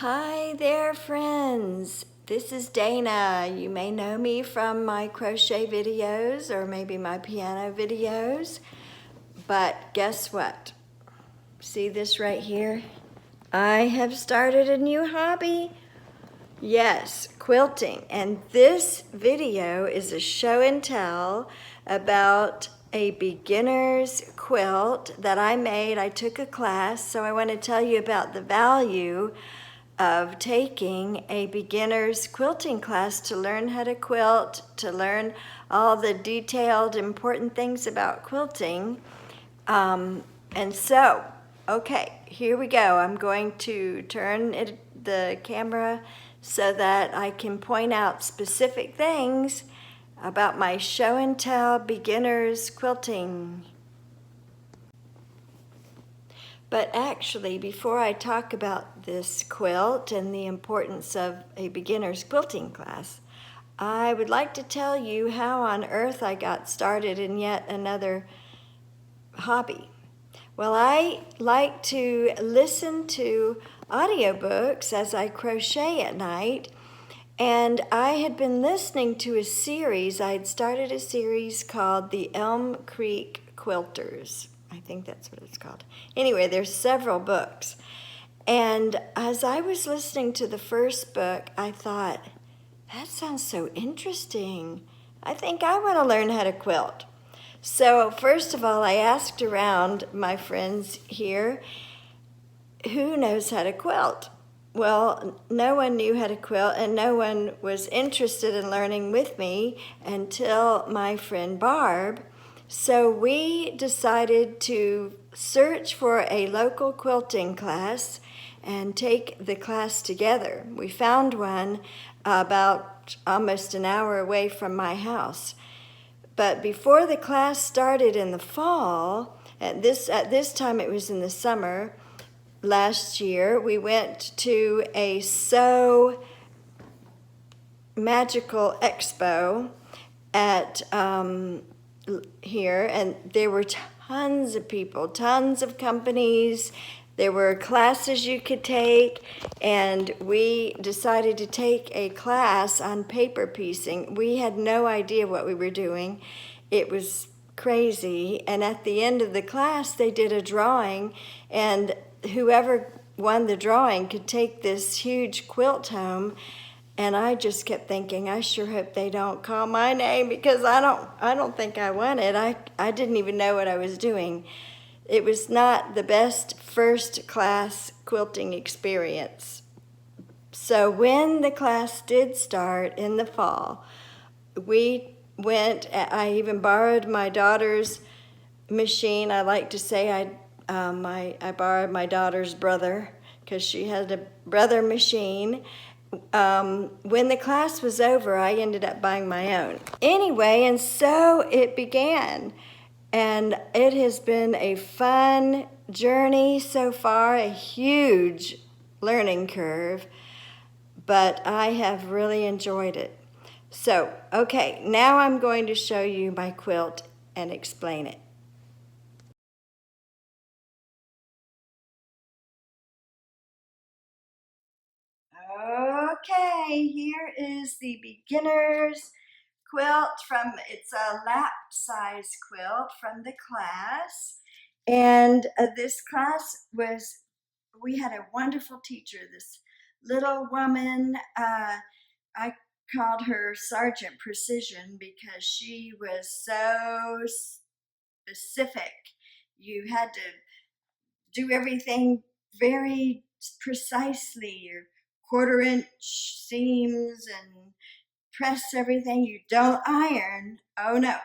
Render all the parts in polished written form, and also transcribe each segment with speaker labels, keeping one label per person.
Speaker 1: Hi there, friends. This is Dayna. You may know me from my crochet videos or maybe my piano videos. But guess what? See this right here? I have started a new hobby. Yes, quilting. And this video is a show and tell about a beginner's quilt that I made. I took a class, so I want to tell you about the value of taking a beginner's quilting class to learn how to quilt, to learn all the detailed, important things about quilting. And so, okay, here we go. I'm going to turn the camera so that I can point out specific things about my show and tell beginners quilting. But actually, before I talk about this quilt and the importance of a beginner's quilting class, I would like to tell you how on earth I got started in yet another hobby. Well, I like to listen to audiobooks as I crochet at night, and I had been listening to a series. I had started a series called the Elm Creek Quilters. I think that's what it's called. Anyway, there's several books. And as I was listening to the first book, I thought, that sounds so interesting. I think I want to learn how to quilt. So first of all, I asked around my friends here, who knows how to quilt? Well, no one knew how to quilt, and no one was interested in learning with me until my friend Barb. So we decided to search for a local quilting class and take the class together. We found one about almost an hour away from my house. But before the class started in the fall, at this time it was in the summer, last year, we went to a Sew Magical Expo at here, and there were tons of people, tons of companies. There were classes you could take, and we decided to take a class on paper piecing. We had no idea what we were doing. It was crazy, and at the end of the class, they did a drawing, and whoever won the drawing could take this huge quilt home. And I just kept thinking, I sure hope they don't call my name, because I don't think I won it. I didn't even know what I was doing. It was not the best first class quilting experience. So when the class did start in the fall, we went, I even borrowed my daughter's machine. I like to say I borrowed my daughter's brother, because she had a brother machine. When the class was over, I ended up buying my own. Anyway, and so it began. And it has been a fun journey so far, a huge learning curve, but I have really enjoyed it. So, okay, now I'm going to show you my quilt and explain it. Okay, here is the beginner's quilt it's a lap size quilt from the class. And this class we had a wonderful teacher, this little woman. I called her Sergeant Precision because she was so specific. You had to do everything very precisely, your 1/4 inch seams, and press everything. You don't iron. Oh no,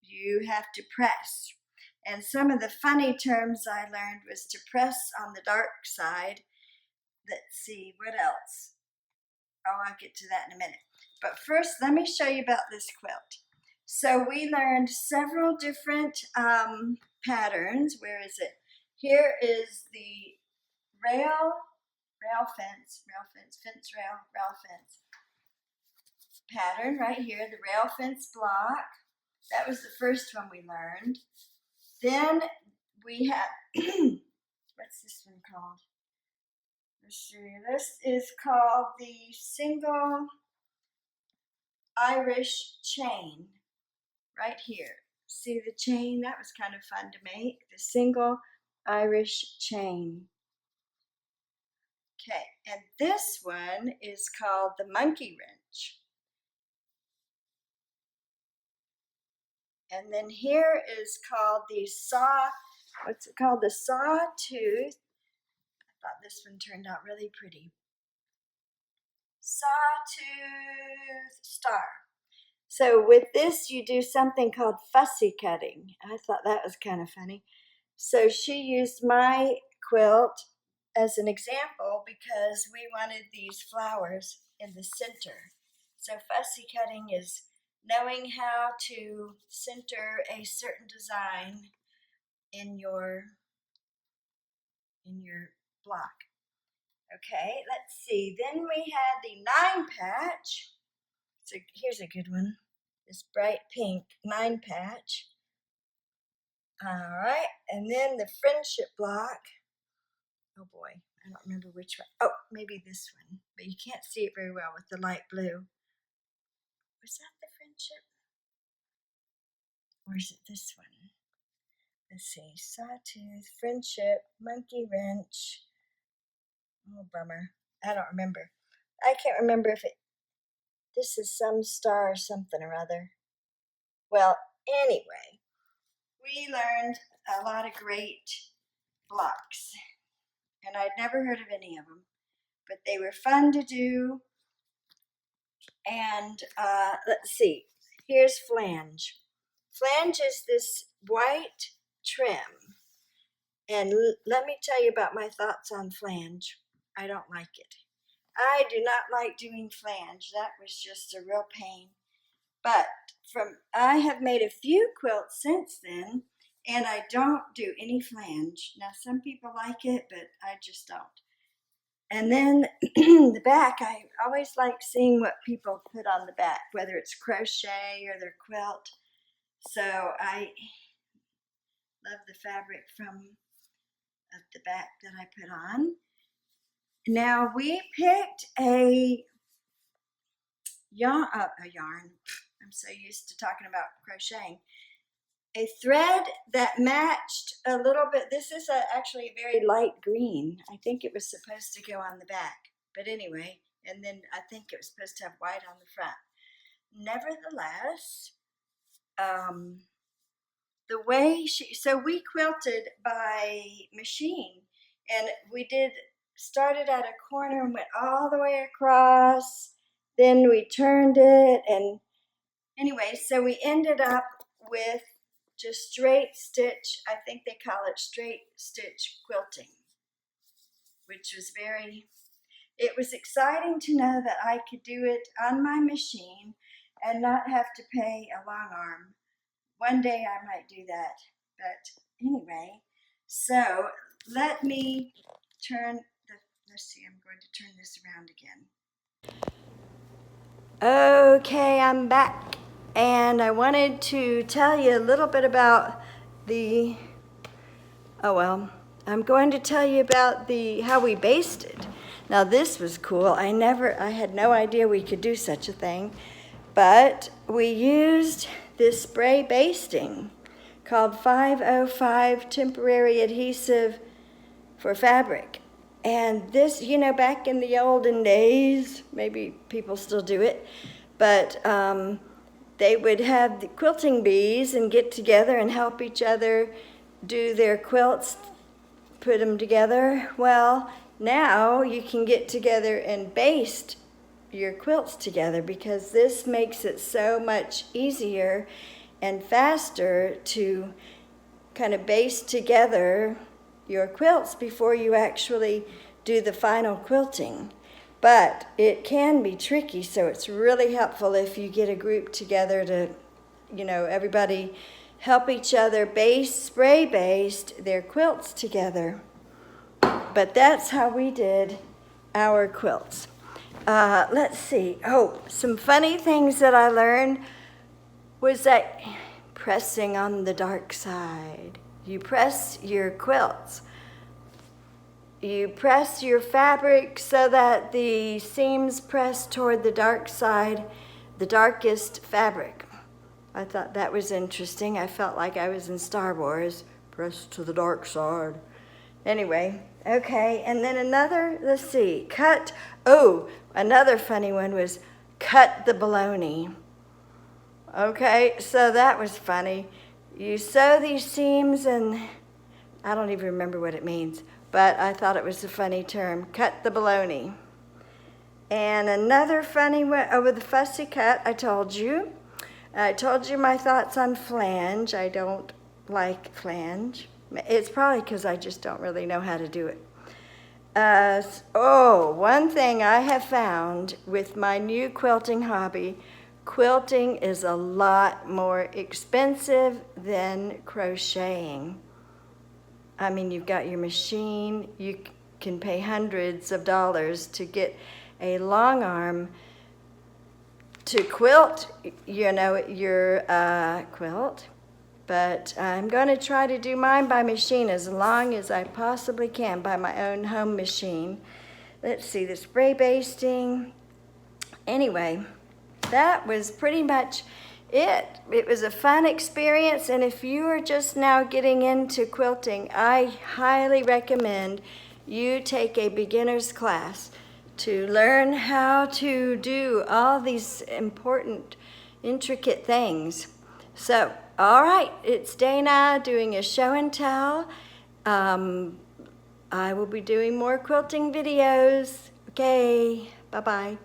Speaker 1: you have to press. And some of the funny terms I learned was to press on the dark side. Let's see, what else? Oh, I'll get to that in a minute. But first, let me show you about this quilt. So we learned several different patterns. Where is it? Here is the rail fence pattern right here, the rail fence block. That was the first one we learned. Then we had, what's this one called? let's see, this is called the single Irish chain right here. See the chain? That was kind of fun to make, the single Irish chain. Okay, and this one is called the monkey wrench. And then here is called the what's it called? The sawtooth. I thought this one turned out really pretty. Sawtooth star. So with this, you do something called fussy cutting. I thought that was kind of funny. So she used my quilt as an example because we wanted these flowers in the center. So fussy cutting is knowing how to center a certain design in your block. Okay, let's see. Then we had the 9-patch. So here's a good one. This bright pink 9-patch. All right, and then the friendship block. Oh boy, I don't remember which one. Oh, maybe this one, but you can't see it very well with the light blue. Was that the friendship? Or is it this one? Let's see, sawtooth, friendship, monkey wrench. Oh, bummer. I don't remember. I can't remember if this is some star or something or other. Well, anyway, we learned a lot of great blocks, and I'd never heard of any of them, but they were fun to do. And let's see, here's flange. Flange is this white trim, and let me tell you about my thoughts on flange. I don't like it. I do not like doing flange. That was just a real pain. But I have made a few quilts since then, and I don't do any flange. Now, some people like it, but I just don't. And then the back, I always like seeing what people put on the back, whether it's crochet or their quilt. So I love the fabric from the back that I put on. Now we picked a yarn. I'm so used to talking about crocheting. A thread that matched a little bit. This is actually a very light green. I think it was supposed to go on the back, but anyway, and then I think it was supposed to have white on the front. Nevertheless, the way so we quilted by machine, and we started at a corner and went all the way across, then we turned it, and anyway, so we ended up with just straight stitch. I think they call it straight stitch quilting, which was it was exciting to know that I could do it on my machine and not have to pay a long arm. One day I might do that, but anyway, so let me let's see, I'm going to turn this around again. Okay, I'm back, and I wanted to tell you a little bit about I'm going to tell you about how we basted. Now this was cool. I had no idea we could do such a thing, but we used this spray basting called 505 temporary adhesive for fabric. And this, back in the olden days, maybe people still do it, but they would have the quilting bees and get together and help each other do their quilts, put them together. Well, now you can get together and baste your quilts together because this makes it so much easier and faster to kind of baste together your quilts before you actually do the final quilting. But it can be tricky, so it's really helpful if you get a group together to, everybody help each other spray baste their quilts together. But that's how we did our quilts. Let's see. Oh, some funny things that I learned was that pressing on the dark side. You press your quilts you press your fabric so that the seams press toward the dark side, the darkest fabric. I thought that was interesting. I felt like I was in Star Wars. Press to the dark side. Anyway, okay, and then another, let's see, another funny one was cut the bologna. Okay, so that was funny. You sew these seams, and I don't even remember what it means, but I thought it was a funny term, cut the bologna. And another funny one, with the Fussy Cut, I told you my thoughts on flange. I don't like flange. It's probably because I just don't really know how to do it. One thing I have found with my new quilting hobby, quilting is a lot more expensive than crocheting. I mean, you've got your machine, you can pay hundreds of dollars to get a long arm to quilt, your quilt. But I'm going to try to do mine by machine as long as I possibly can by my own home machine. Let's see, the spray basting. Anyway, that was pretty much it. It was a fun experience, and if you are just now getting into quilting, I highly recommend you take a beginner's class to learn how to do all these important, intricate things. So, all right, it's Dayna doing a show and tell. I will be doing more quilting videos. Okay, bye-bye.